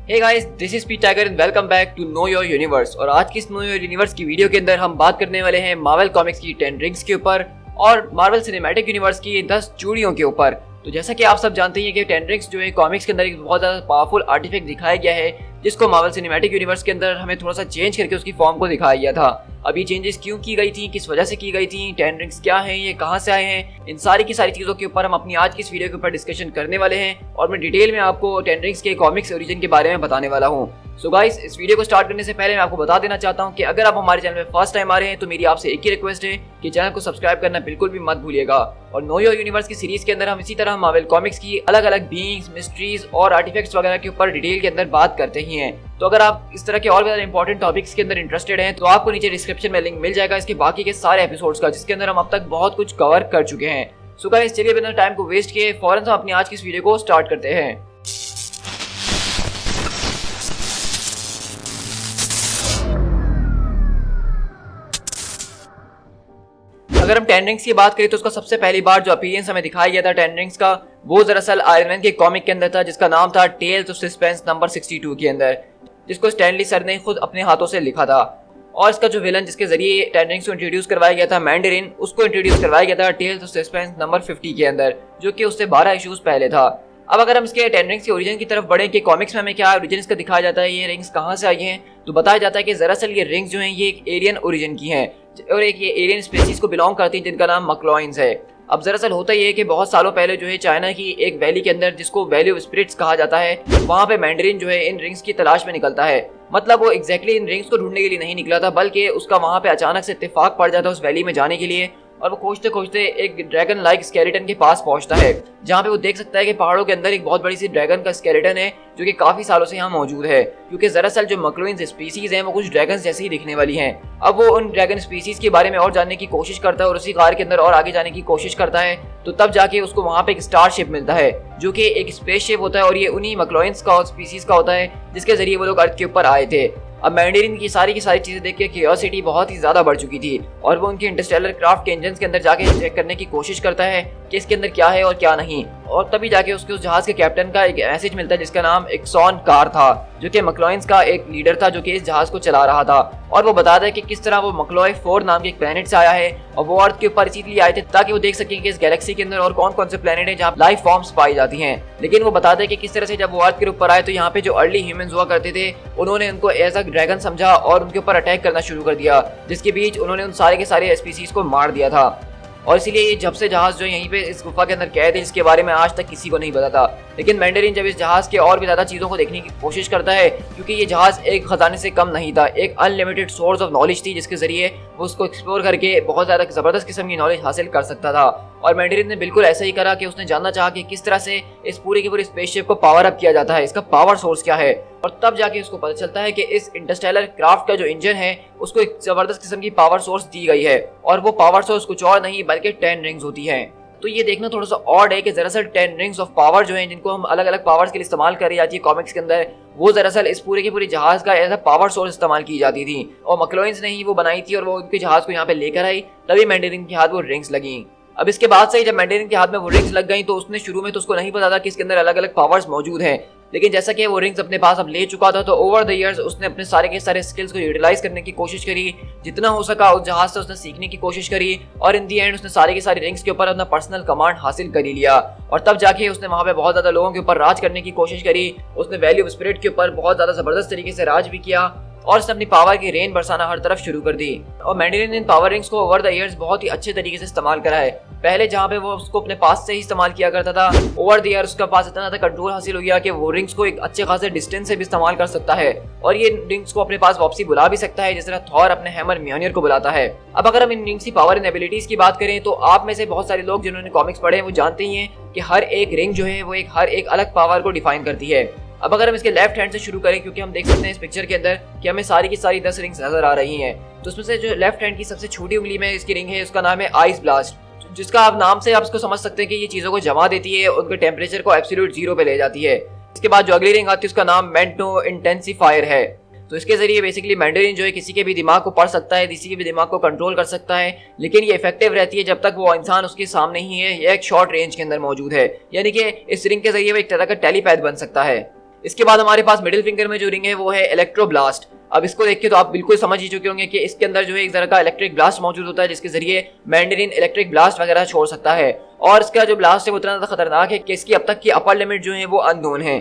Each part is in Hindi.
Hey guys, this is P tiger and welcome back to know your universe. और आज की इस नो योर यूनिवर्स की वीडियो के अंदर हम बात करने वाले हैं मार्वल कॉमिक्स की 10 रिंग्स के ऊपर और मार्वल सिनेमैटिक यूनिवर्स की 10 चूड़ियों के ऊपर। तो जैसा कि आप सब जानते हैं कि 10 रिंग्स जो है कॉमिक्स के अंदर एक बहुत ज़्यादा पावरफुल आर्टिफैक्ट दिखाया गया है, जिसको मार्वल सिनेमैटिक यूनिवर्स के अंदर हमें थोड़ा सा चेंज करके उसकी फॉर्म को दिखाया गया था। अब ये चेंजेस क्यों की गई थी, किस वजह से की गई थी, 10 रिंग्स क्या हैं, ये कहाँ से आए हैं, इन सारी की सारी चीज़ों के ऊपर हम अपनी आज की इस वीडियो के ऊपर डिस्कशन करने वाले हैं। और मैं डिटेल में आपको 10 रिंग्स के कॉमिक्स ओरिजिन के बारे में बताने वाला हूँ। सो गाइस, इस वीडियो को स्टार्ट करने से पहले मैं आपको बता देना चाहता हूं कि अगर आप हमारे चैनल में फर्स्ट टाइम आ रहे हैं तो मेरी आपसे एक ही रिक्वेस्ट है कि चैनल को सब्सक्राइब करना बिल्कुल भी मत भूलिएगा। और नो योर यूनिवर्स की सीरीज के अंदर हम इसी तरह मार्वल कॉमिक्स की अलग अलग बीइंग्स, मिस्ट्रीज और आर्टिफैक्ट्स वगैरह के ऊपर डिटेल के अंदर बात करते ही हैं। तो अगर आप इस तरह के और भी ज्यादा इंपॉर्टेंट टॉपिक्स के अंदर इंटरेस्टेड हैं तो आपको नीचे डिस्क्रिप्शन में लिंक मिल जाएगा इसके बाकी के सारे एपिसोड्स का, जिसके अंदर हम अब तक बहुत कुछ कवर कर चुके हैं। सो गाइस, चलिए बिना टाइम को वेस्ट किए फौरन से अपनी आज की इस वीडियो को स्टार्ट करते हैं। अगर हम 10 रिंग्स की बात करें तो उसका सबसे पहली बार जो अपीयरेंस हमें दिखाया गया था 10 रिंग्स का, वो दरअसल आयरन मैन के कॉमिक के अंदर था, जिसका नाम था टेल्स ऑफ सस्पेंस नंबर 62 के अंदर, जिसको स्टैनली सर ने खुद अपने हाथों से लिखा था। और इसका जो विलन जिसके जरिए 10 रिंग्स को इंट्रोड्यूस करवाया गया था, मैंडेरिन, उसको इंट्रोड्यूस करवाया गया था टेल्स ऑफ सस्पेंस नंबर 50 के अंदर, जो कि उससे 12 इश्यूज पहले था। अब अगर हम इसके 10 रिंग्स के ओरिजिन की तरफ बढ़े कि कॉमिक्स में हमें क्या ओरिजिन इसका दिखाया जाता है, ये रिंग्स कहाँ से आई हैं, तो बताया जाता है कि दरअसल ये रिंग्स जो हैं ये एक एलियन ओरिजिन की हैं और एक ये एलियन स्पीसीज को बिलोंग करती हैं जिनका नाम मक्लॉइंस है। अब दरअसल होता ये है कि बहुत सालों पहले जो है चाइना की एक वैली के अंदर, जिसको वैली ऑफ स्पिरिट्स कहा जाता है, वहाँ पे मैंडेरिन जो है इन रिंग्स की तलाश में निकलता है। मतलब वो एग्जैक्टली इन रिंग्स को ढूंढने के लिए नहीं निकला था, बल्कि उसका वहाँ पे अचानक से इत्तेफाक पड़ जाता है उस वैली में जाने के लिए। और वो खोजते खोजते एक ड्रैगन लाइक स्केलेटन के पास पहुंचता है, जहाँ पे वो देख सकता है कि पहाड़ों के अंदर एक बहुत बड़ी सी ड्रैगन का स्केलेटन है, जो कि काफी सालों से यहाँ मौजूद है, क्योंकि दरअसल जो मक्लॉइंस स्पीसीज हैं वो कुछ ड्रैगन जैसे ही दिखने वाली हैं। अब वो उन ड्रैगन स्पीसीज के बारे में और जानने की कोशिश करता है और उसी कार के अंदर और आगे जाने की कोशिश करता है। तो तब जाके उसको वहाँ पे एक स्टारशिप मिलता है, जो कि एक स्पेसशिप होता है और ये उन्हीं मक्लॉइंस का स्पीसीज का होता है, जिसके जरिए वो लोग अर्थ के ऊपर आए थे। अब मैंडेरिन की सारी चीजें देख के क्यूरियोसिटी बहुत ही ज्यादा बढ़ चुकी थी और वो उनके इंटरस्टेलर क्राफ्ट के इंजन के अंदर जाके चेक करने की कोशिश करता है कि इसके अंदर क्या है और क्या नहीं। और तभी जाके उसके उस जहाज के कैप्टन का एक मैसेज मिलता है जिसका नाम एक्सॉन कार था, जो कि मक्लॉइंस का एक लीडर था जो कि इस जहाज को चला रहा था। और वो बताता है कि किस तरह वो मक्लॉय 4 नाम के एक प्लेनेट से आया है और वो अर्थ के ऊपर इसीलिए आए थे ताकि वो देख सकें कि इस गैलेक्सी के अंदर और कौन कौन से प्लेनेट हैं जहाँ लाइफ फॉर्म्स पाई जाती हैं। लेकिन वो बताते हैं कि किस तरह से जब वो अर्थ के ऊपर आए तो यहाँ पे जो अर्ली ह्यूमंस हुआ करते थे, उन्होंने उनको एज अ ड्रैगन समझा और उनके ऊपर अटैक करना शुरू कर दिया, जिसके बीच उन्होंने उन सारे के सारे स्पीसीज को मार दिया था। और इसीलिए ये जब से जहाज जो यहीं पे इस गुफा के अंदर कैद है, जिसके बारे में आज तक किसी को नहीं पता था। लेकिन मैंडेरिन जब इस जहाज के और भी ज्यादा चीजों को देखने की कोशिश करता है, क्योंकि ये जहाज एक खजाने से कम नहीं था, एक अनलिमिटेड सोर्स ऑफ नॉलेज थी, जिसके जरिए वो उसको एक्सप्लोर करके बहुत ज्यादा जबरदस्त किस्म की नॉलेज हासिल कर सकता था। और मैंडेरिन ने बिल्कुल ऐसा ही करा कि उसने जानना चाहा कि किस तरह से इस पूरी की पूरी स्पेसशिप को पावर अप किया जाता है, इसका पावर सोर्स क्या है। और तब जाके उसको पता चलता है कि इस इंटरस्टेलर क्राफ्ट का जो इंजन है उसको एक जबरदस्त किस्म की पावर सोर्स दी गई है और वो पावर सोर्स कुछ और नहीं बल्कि 10 रिंग्स होती है। तो ये देखना थोड़ा सा ऑड है कि दरअसल 10 रिंग्स ऑफ पावर जो हैं, जिनको हम अलग अलग पावर्स के लिए इस्तेमाल करी जाती है कॉमिक्स के अंदर, वो दरअसल इस पूरे के पूरे जहाज का एज अ पावर सोर्स इस्तेमाल की जाती थी और मक्लॉइंस ने ही वो बनाई थी और वो उनके जहाज को यहाँ पे लेकर आई, तभी मैंडेरिन के हाथ वो रिंग्स लगी। अब इसके बाद से ही जब मैंडेरिन के हाथ में वो रिंग्स लग गई तो उसने शुरू में तो उसको नहीं पता था कि इसके अंदर अलग अलग पावर्स मौजूद हैं, लेकिन जैसा कि वो रिंग्स अपने पास अब ले चुका था तो ओवर द इयर्स उसने अपने सारे के सारे स्किल्स को यूटिलाइज करने की कोशिश करी, जितना हो सका उस जहाज से उसने सीखने की कोशिश करी और इन दी एंड उसने सारे के सारे रिंग्स के ऊपर अपना पर्सनल कमांड हासिल कर लिया। और तब जाके उसने वहाँ पे बहुत ज्यादा लोगों के ऊपर राज करने की कोशिश करी, उसने वैली ऑफ स्पिरिट के ऊपर बहुत ज्यादा जबरदस्त तरीके से राज भी किया और उसने अपनी पावर की रेन बरसाना हर तरफ शुरू कर दी। और मैंडेरिन ने इन पावर रिंग्स को ओवर द इयर्स बहुत ही अच्छे तरीके से इस्तेमाल करा है। पहले जहाँ पे वो उसको अपने पास से ही इस्तेमाल किया करता था, ओवर द इयर्स उसका पास इतना ज्यादा कंट्रोल हासिल हो गया कि वो रिंग्स को एक अच्छे खासे डिस्टेंस से भी इस्तेमाल कर सकता है और ये रिंग्स को अपने पास वापसी बुला भी सकता है, जिस तरह थॉर अपने हैमर म्योनियर को बुलाता है। अब अगर हम इन रिंग्स की पावर एंड एबिलिटीज की बात करें तो आप में से बहुत सारे लोग जिन्होंने कॉमिक्स पढ़े हैं वो जानते ही हैं कि हर एक रिंग जो है वो हर एक अलग पावर को डिफाइन करती है। अब अगर हम इसके लेफ्ट हैंड से शुरू करें, क्योंकि हम देख सकते हैं इस पिक्चर के अंदर कि हमें सारी की सारी 10 रिंग्स नजर आ रही हैं, तो उसमें से जो लेफ्ट हैंड की सबसे छोटी उंगली में इसकी रिंग है उसका नाम है आइस ब्लास्ट, जिसका आप नाम से आप इसको समझ सकते हैं कि ये चीजों को जमा देती है, उनके टेम्परेचर को एब्सोल्यूट 0 पे ले जाती है। इसके बाद जो अगली रिंग आती है उसका नाम मेंटो इंटेंसिफायर है। तो इसके जरिए बेसिकली मैंडेरिन जो है किसी के भी दिमाग को पढ़ सकता है, किसी के भी दिमाग को कंट्रोल कर सकता है, लेकिन ये इफेक्टिव रहती है जब तक वो इंसान उसके सामने ही है या एक शॉर्ट रेंज के अंदर मौजूद है, यानी कि इस रिंग के जरिए वो एक तरह का टेलीपैथ बन सकता है। इसके बाद हमारे पास मिडिल फिंगर में जो रिंग है वो है इलेक्ट्रोब्लास्ट। अब इसको देख के तो आप बिल्कुल समझ ही चुके होंगे कि इसके अंदर जो है एक तरह का इलेक्ट्रिक ब्लास्ट मौजूद होता है, जिसके जरिए मैंडेरिन इलेक्ट्रिक ब्लास्ट वगैरह छोड़ सकता है। और इसका जो ब्लास्ट है वो इतना ज्यादा खतरनाक है कि इसकी अब तक की अपर लिमिट जो है वो अननोन है।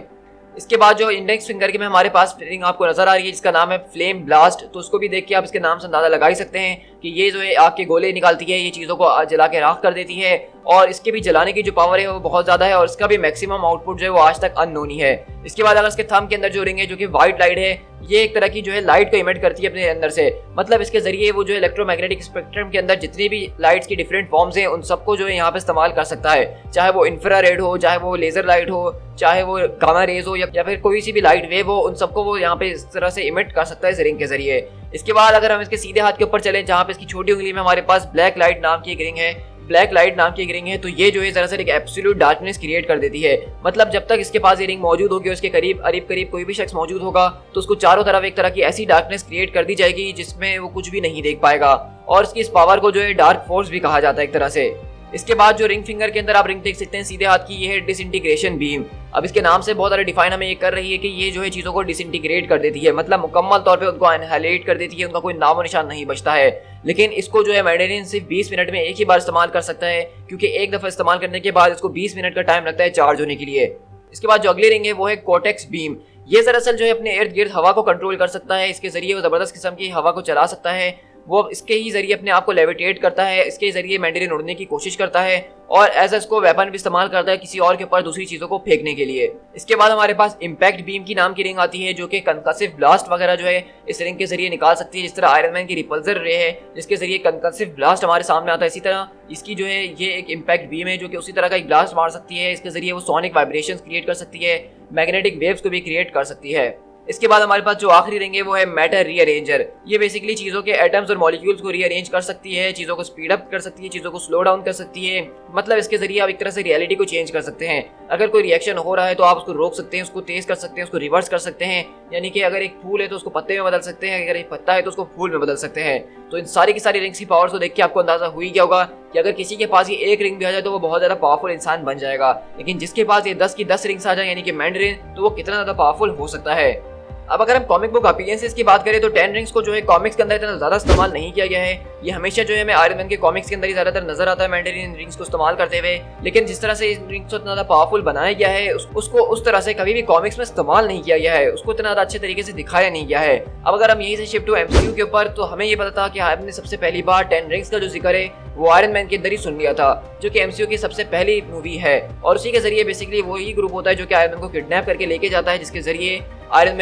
इसके बाद जो इंडेक्स फिंगर के में हमारे पास रिंग आपको नजर आ रही है जिसका नाम है फ्लेम ब्लास्ट, तो उसको भी देख के आप इसके नाम से अंदाजा लगा ही सकते हैं कि ये जो है आग के गोले निकालती है, ये चीजों को जला के राख कर देती है और इसके भी जलाने की जो पावर है वो बहुत ज्यादा है और इसका भी मैक्सिमम आउटपुट जो है वो आज तक अननोन ही है। इसके बाद अगर इसके थंब के अंदर जो रिंग है जो कि व्हाइट लाइट है, ये एक तरह की जो है लाइट को इमिट करती है अपने अंदर से, मतलब इसके जरिए वो जो इलेक्ट्रोमैग्नेटिक स्पेक्ट्रम के अंदर जितनी भी लाइट्स की डिफरेंट फॉर्म्स हैं उन सबको जो है यहाँ पे इस्तेमाल कर सकता है, चाहे वो इंफ्रारेड हो, चाहे वो लेजर लाइट हो, चाहे वो गामा रेज हो या फिर कोई सी भी लाइट वेव हो, उन सबको वो यहाँ पे इस तरह से इमिट कर सकता है इस रिंग के जरिए। इसके बाद अगर हम इसके सीधे हाथ के ऊपर चलें जहाँ पे इसकी छोटी उंगली में हमारे पास ब्लैक लाइट नाम की एक रिंग है, ब्लैक लाइट नाम की एक रिंग है, तो ये जो है दरअसल एक एब्सोल्यूट डार्कनेस क्रिएट कर देती है। मतलब जब तक इसके पास ये रिंग मौजूद होगी, उसके करीब कोई भी शख्स मौजूद होगा तो उसको चारों तरफ एक तरह की ऐसी डार्कनेस क्रिएट कर दी जाएगी जिसमें वो कुछ भी नहीं देख पाएगा और इसकी इस पावर को जो है डार्क फोर्स भी कहा जाता है एक तरह से। इसके बाद जो रिंग फिंगर के अंदर आप रिंग देख सकते हैं सीधे हाथ की, ये है डिसइंटीग्रेशन बीम। अब इसके नाम से बहुत सारे डिफाइन हमें ये कर रही है कि ये जो है चीजों को डिसइंटीग्रेट कर देती है, मतलब मुकम्मल तौर पे उनको एनहाइलेट कर देती है, उनका कोई नामो निशान नहीं बचता है। लेकिन इसको जो है मैंडेरिन सिर्फ 20 मिनट में एक ही बार इस्तेमाल कर सकता है, क्योंकि एक दफा इस्तेमाल करने के बाद इसको 20 मिनट का टाइम लगता है चार्ज होने के लिए। इसके बाद जो अगली रिंग है वो है कोटेक्स बीम। ये दरअसल जो है अपने इर्द गिर्द हवा को कंट्रोल कर सकता है, इसके जरिए वो जबरदस्त किस्म की हवा को चला सकता है, वो इसके ही जरिए अपने आप को लेविटेट करता है, इसके जरिए मैंडेरिन उड़ने की कोशिश करता है और एज इसको वेपन भी इस्तेमाल करता है किसी और के ऊपर दूसरी चीजों को फेंकने के लिए। इसके बाद हमारे पास इम्पैक्ट बीम की नाम की रिंग आती है जो कि कंकसिव ब्लास्ट वगैरह जो है इस रिंग के जरिए निकाल सकती है, जिस तरह आयरन मैन की रिपल्सर रे है जिसके जरिए कंकसिव ब्लास्ट हमारे सामने आता है, इसी तरह इसकी जो है ये एक इम्पैक्ट बीम है जो कि उसी तरह का एक ब्लास्ट मार सकती है। इसके जरिए वो सोनिक वाइब्रेशंस क्रिएट कर सकती है, मैग्नेटिक वेव्स को भी क्रिएट कर सकती है। इसके बाद हमारे पास जो आखिरी रिंग है वो है मैटर रीअरेंजर। ये बेसिकली चीजों के एटम्स और मॉलिक्यूल्स को रीअरेंज कर सकती है, चीजों को स्पीड अप कर सकती है, चीजों को स्लो डाउन कर सकती है, मतलब इसके जरिए आप एक तरह से रियलिटी को चेंज कर सकते हैं। अगर कोई रिएक्शन हो रहा है तो आप उसको रोक सकते हैं, उसको तेज कर सकते हैं, उसको रिवर्स कर सकते हैं, यानी कि अगर एक फूल है तो उसको पत्ते में बदल सकते हैं, अगर एक पत्ता है तो उसको फूल में बदल सकते हैं। तो इन सारी की सारी रिंग्स की पावर्स को देख के आपको अंदाजा हुई गया होगा कि अगर किसी के पास ये एक रिंग भी आ जाए तो वो बहुत ज्यादा पावरफुल इंसान बन जाएगा, लेकिन जिसके पास ये 10 की 10 रिंग्स आ जाए यानी कि मैंडेरिन, तो वो कितना ज्यादा पावरफुल हो सकता है। अब अगर हम कॉमिक बुक अपीयरेंसेस की बात करें तो 10 रिंग्स को जो है कॉमिक्स के अंदर इतना ज्यादा इस्तेमाल नहीं किया गया है, ये हमेशा जो है हमें आयरन मैन के कॉमिक्स के अंदर ही ज्यादातर नजर आता है मैंडेरिन रिंग्स को इस्तेमाल करते हुए, लेकिन जिस तरह से इन रिंग्स को इतना ज्यादा पावरफुल बनाया गया है उसको उस तरह से कभी भी कॉमिक्स में इस्तेमाल नहीं किया गया है, उसको इतना ज्यादा अच्छे तरीके से दिखाया नहीं गया है। अब अगर हम यहीं से शिफ्ट हो एमसीयू के ऊपर, तो हमें ये पता था कि आयरन ने सबसे पहली बार 10 रिंग्स का जो जिक्र है वो आयरन मैन के अंदर ही सुन लिया था, जो कि एमसीयू की सबसे पहली मूवी है और उसी के जरिए बेसिकली वही ग्रुप होता है जो कि आयरन मैन को किडनैप करके लेके जाता है, जिसके जरिए आयरन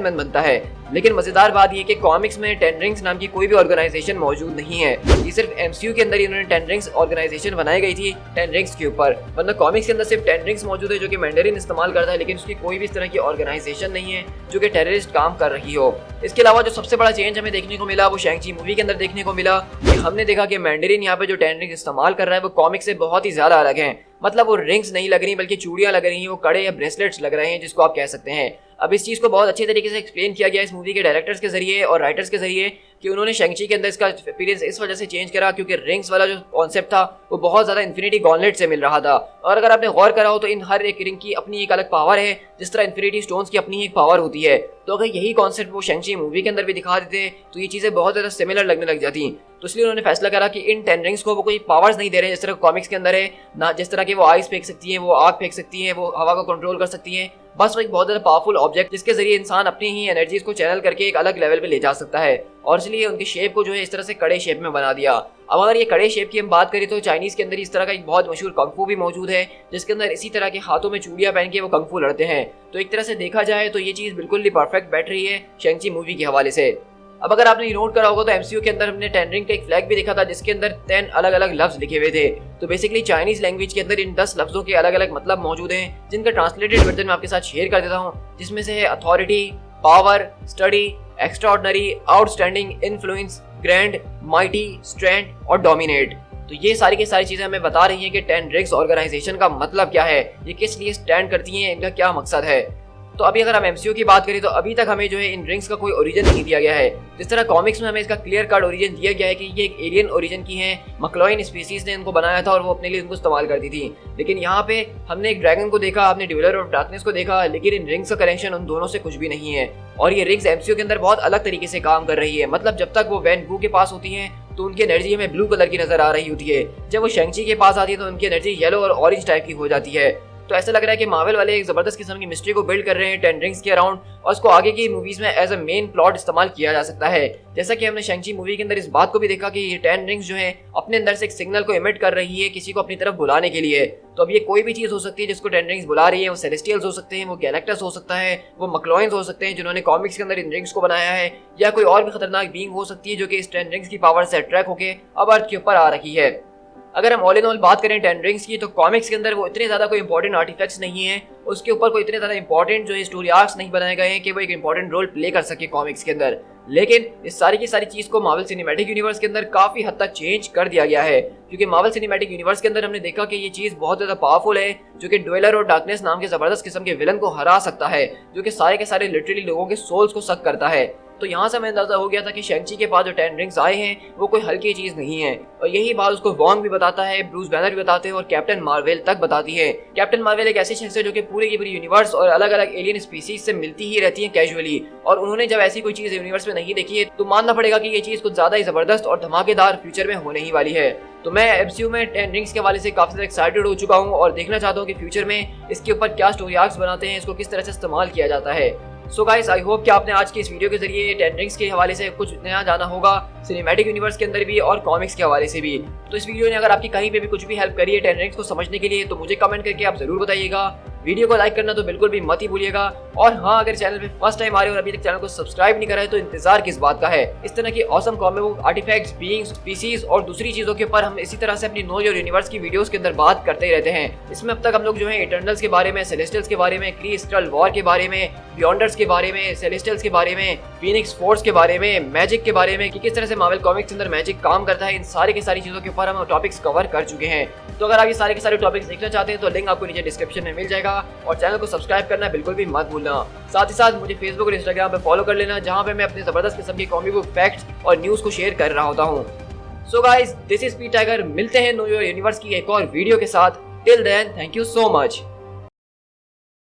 मैन बनता है। लेकिन मजेदार बात यह कि कॉमिक्स में 10 रिंग्स नाम की कोई भी ऑर्गेनाइजेशन मौजूद नहीं है, ये सिर्फ एमसीयू के अंदर ही इन्होंने 10 रिंग्स ऑर्गेनाइजेशन बनाई गई थी 10 रिंग्स के ऊपर, वरना कॉमिक्स के अंदर सिर्फ 10 रिंग्स मौजूद है जो कि मैंडेरिन इस्तेमाल करता है, लेकिन उसकी कोई भी इस तरह की ऑर्गेनाइजेशन नहीं है जो कि टेररिस्ट काम कर रही हो। इसके अलावा जो सबसे बड़ा चेंज हमें देखने को मिला वो शैंग-ची मूवी के अंदर देखने को मिला कि हमने देखा कि मैंडेरिन यहाँ पे जो 10 रिंग्स इस्तेमाल कर रहा है वो कॉमिक से बहुत ही ज्यादा अलग है, मतलब वो रिंग्स नहीं लग रही बल्कि चूड़ियां लग रही हैं, वो कड़े या ब्रेसलेट्स लग रहे हैं जिसको आप कह सकते हैं। अब इस चीज़ को बहुत अच्छे तरीके से एक्सप्लेन किया गया इस मूवी के डायरेक्टर्स के जरिए और राइटर्स के जरिए कि उन्होंने शैंग-ची के अंदर इसका एक्सपीरियंस इस वजह से चेंज करा क्योंकि रिंग्स वाला जो कॉन्सेप्ट था वो बहुत ज़्यादा इन्फिनिटी गॉन्टलेट से मिल रहा था, और अगर आपने गौर करा हो तो इन हर एक रिंग की अपनी एक अलग पावर है, जिस तरह इन्फिनिटी स्टोन्स की अपनी एक पावर होती है। तो अगर यही कॉन्सेप्ट वो शैंग-ची मूवी के अंदर भी दिखा देते तो ये चीज़ें बहुत ज़्यादा सिमिलर लगने लग जाती, तो इसलिए उन्होंने फैसला करा कि इन 10 रिंग्स को वो कोई पावर्स नहीं दे रहे जिस तरह कॉमिक्स के अंदर है ना, जिस तरह की वो आइस फेंक सकती है, वो आग फेंक सकती है, वो हवा को कंट्रोल कर सकती है, बस वो एक बहुत ज़्यादा पावरफुल ऑब्जेक्ट जिसके जरिए इंसान अपनी ही एनर्जीज को चैनल करके एक अलग लेवल पे ले जा सकता है, और इसलिए उनके शेप को जो है इस तरह से कड़े शेप में बना दिया। अब अगर ये कड़े शेप की हम बात करें तो चाइनीज के अंदर इस तरह का एक बहुत मशहूर कंगफू भी मौजूद है जिसके अंदर इसी तरह के हाथों में चूड़ियां पहन के वो कंगफू लड़ते हैं, तो एक तरह से देखा जाए तो ये चीज़ बिल्कुल ही परफेक्ट बैठ रही है शैंग-ची मूवी के हवाले से। अब अगर आपने नोट करा होगा तो एमसीयू के अंदर हमने 10 रिंग का एक फ्लैग भी देखा था जिसके अंदर 10 अलग अलग लफ्ज लिखे हुए थे, तो बेसिकली चाइनीज लैंग्वेज के अंदर इन 10 लफ्जों के अलग अलग मतलब मौजूद हैं जिनका ट्रांसलेटेड वर्जन मैं आपके साथ शेयर कर देता हूँ, जिसमें से है authority, power, study, extraordinary, outstanding, influence, grand, mighty, strength और डोमिनेट। तो ये सारी की सारी चीजें हमें बता रही हैं कि 10 रिंग्स ऑर्गेनाइजेशन का मतलब क्या है, ये किस लिए स्टैंड करती हैं, इनका क्या मकसद है। तो अभी अगर हम एमसीयू की बात करें तो अभी तक हमें जो है इन रिंग्स का कोई ओरिजिन नहीं दिया गया है। जिस तरह कॉमिक्स में हमें इसका क्लियर कट ओरिजिन दिया गया है कि ये एक एलियन ओरिजिन की है, मक्लॉइन स्पीसीज ने इनको बनाया था और वो अपने लिए इनको इस्तेमाल करती थी। लेकिन यहाँ पे हमने एक ड्रैगन को देखा, आपने डिवेलर ऑफ डार्कनेस को देखा, लेकिन इन रिंग्स का कनेक्शन उन दोनों से कुछ भी नहीं है। और ये रिंग्स एमसीयू के अंदर बहुत अलग तरीके से काम कर रही है। मतलब जब तक वो वैन वू के पास होती हैं तो उनकी एनर्जी हमें ब्लू कलर की नजर आ रही होती है, जब वो शेंग-ची के पास आती है तो उनकी एनर्जी येलो और ऑरेंज टाइप की हो जाती है। तो ऐसा लग रहा है कि मार्वल वाले एक जबरदस्त किस्म की मिस्ट्री को बिल्ड कर रहे हैं 10 रिंग्स के अराउंड, और उसको आगे की मूवीज में एज अ मेन प्लॉट इस्तेमाल किया जा सकता है। जैसा कि हमने शेंग-ची मूवी के अंदर इस बात को भी देखा कि ये 10 रिंग्स जो है अपने अंदर से एक सिग्नल को इमिट कर रही है किसी को अपनी तरफ बुलाने के लिए। तो अब ये कोई भी चीज हो सकती है जिसको 10 रिंग्स बुला रही है। वो सेलेस्टियल्स हो सकते हैं, वो गैलेक्टस हो सकता है, वो मक्लॉइन्स हो सकते हैं जिन्होंने कॉमिक्स के अंदर इन रिंग्स को बनाया है, या कोई और भी खतरनाक बीइंग हो सकती है जो कि इस 10 रिंग्स की पावर से अट्रैक्ट होकर अब अर्थ के ऊपर आ रही है। अगर हम ऑल इन ऑल बात करें 10 रिंग्स की, तो कॉमिक्स के अंदर वो इतने ज्यादा कोई इंपॉर्टेंट आर्टिफैक्ट्स नहीं है, उसके ऊपर कोई इतने ज्यादा इंपॉर्टेंट जो स्टोरी आर्क्स नहीं बनाए गए हैं कि वो एक इंपॉर्टेंट रोल प्ले कर सके कॉमिक्स के अंदर। लेकिन इस सारी की सारी चीज को मार्वल सिनेमैटिक यूनिवर्स के अंदर काफी हद तक चेंज कर दिया गया है, क्योंकि मार्वल सिनेमैटिक यूनिवर्स के अंदर हमने देखा कि ये चीज बहुत ज्यादा पावरफुल है, जो कि ड्वेलर और डार्कनेस नाम के जबरदस्त किस्म के विलन को हरा सकता है, जो कि सारे के सारे लिटरली लोगों के सोल्स को सक करता है। तो यहाँ से हमें अंदाजा हो गया था कि शेंग-ची के पास जो 10 रिंग्स आए हैं वो कोई हल्की चीज नहीं है, और यही बात उसको वॉन्ग भी बताता है, ब्रूस बैनर भी बताते हैं, और कैप्टन मार्वेल तक बताती है। कैप्टन मार्वेल एक ऐसी शख्स है जो कि पूरे की पूरी यूनिवर्स और अलग अलग एलियन स्पीसीज से मिलती ही रहती है कैजुअली, और उन्होंने जब ऐसी कोई चीज यूनिवर्स में नहीं देखी है तो मानना पड़ेगा कि ये चीज कुछ ज्यादा ही जबरदस्त और धमाकेदार फ्यूचर में होने ही वाली है। तो मैं एमसीयू में 10 रिंग्स के हवाले से काफी ज्यादा एक्साइटेड हो चुका हूँ और देखना चाहता हूँ कि फ्यूचर में इसके ऊपर क्या स्टोरी आर्क्स बनाते हैं, इसको किस तरह से इस्तेमाल किया जाता है। सो गाइस, आई होप कि आपने आज की इस वीडियो के जरिए 10 रिंग्स के हवाले से कुछ नया जाना होगा, सिनेमैटिक यूनिवर्स के अंदर भी और कॉमिक्स के हवाले से भी। तो इस वीडियो ने अगर आपकी कहीं पे भी कुछ भी हेल्प करी है 10 रिंग्स को समझने के लिए, तो मुझे कमेंट करके आप जरूर बताइएगा। वीडियो को लाइक करना तो बिल्कुल भी मत ही भूलिएगा, और हाँ, अगर चैनल पे फर्स्ट टाइम आ रहे हो और अभी तक चैनल को सब्सक्राइब नहीं करा है तो इंतजार किस बात का है। इस तरह की awesome comic book, artifacts, beings, species और दूसरी चीजों के ऊपर हम इसी तरह से अपनी नो योर यूनिवर्स की वीडियोस के अंदर बात करते ही रहते हैं। इसमें अब तक हम लोग जो है इटर्नल्स के बारे में, सेलेस्टियल्स के बारे में, क्रिस्टल वॉर के बारे में, बियॉन्डर्स के बारे में, सेलेस्टियल्स के बारे में, फीनिक्स फोर्स के बारे में, मैजिक के बारे में कि किस तरह से मार्वल कॉमिक्स के अंदर मैजिक काम करता है, इन सारी की सारी चीजों के ऊपर हम टॉपिक्स कवर कर चुके हैं। तो अगर आप ये सारे के सारे टॉपिक्स देखना चाहते हैं तो लिंक आपको नीचे डिस्क्रिप्शन में मिल जाएगा, और चैनल को सब्सक्राइब करना बिल्कुल भी मत भूलना। साथ ही साथ मुझे फेसबुक और इंस्टाग्राम पे फॉलो कर लेना, जहां पे मैं अपने जबरदस्त किस्म के कॉमिक बुक फैक्ट्स और न्यूज को शेयर कर रहा होता हूं। So guys, this is P tiger. मिलते हैं नो योर यूनिवर्स की एक और वीडियो के साथ। Till then, thank you so much.